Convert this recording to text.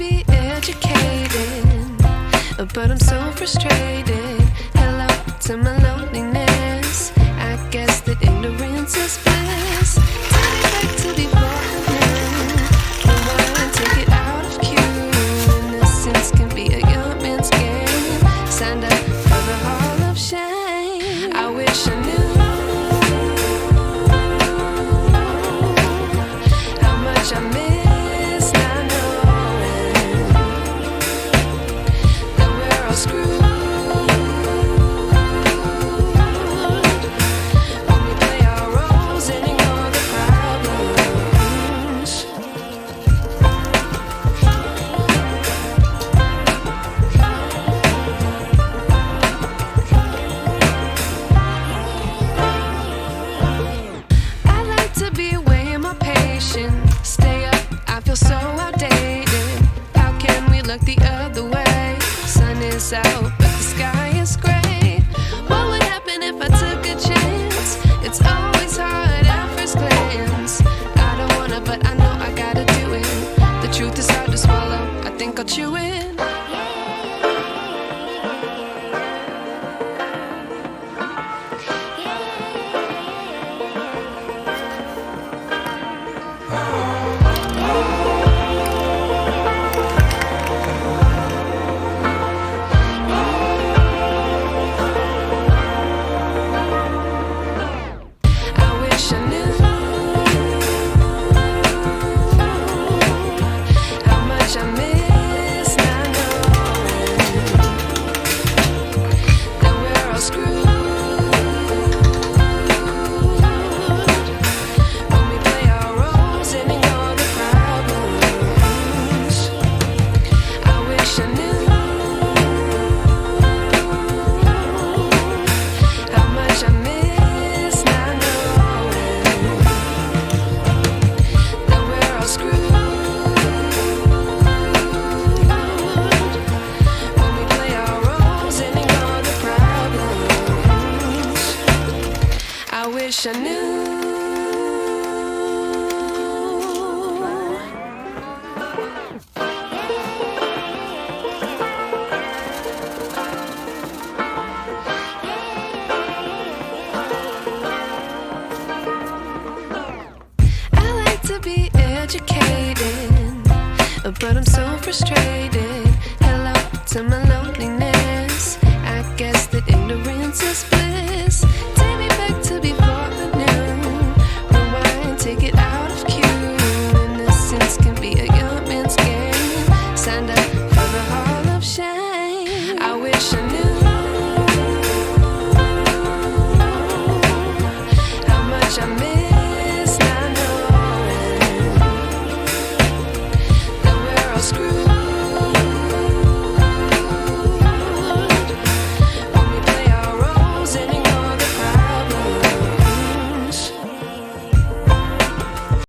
be educated, but I'm so frustrated. Hello to my loneliness. I guess that ignorance is bliss. Take it back to before rewind, take it out of cue. Innocence can be a young man's game. Signed up for the hall of shame. I wish I knew how much I miss not knowing that we're all screwed when we play our roles and ignore the problems. I like to be away in my patience. Stay up, I feel so outdated. How can we look the other way? Sun is out, but the sky is gray. What would happen if I took a chance? It's always hard at first glance. I don't wanna, but I know I gotta do it. The truth is hard to swallow, I think I'll chew it. I wish I knew how much I miss not knowing that we're all screwed when we play our roles and ignore the problems. I wish I knew how much I miss not knowing that we're all screwed when we play our roles and ignore the problems. I wish I knew. I like to be educated, but I'm so frustrated. Hello to my loneliness. I guess that ignorance is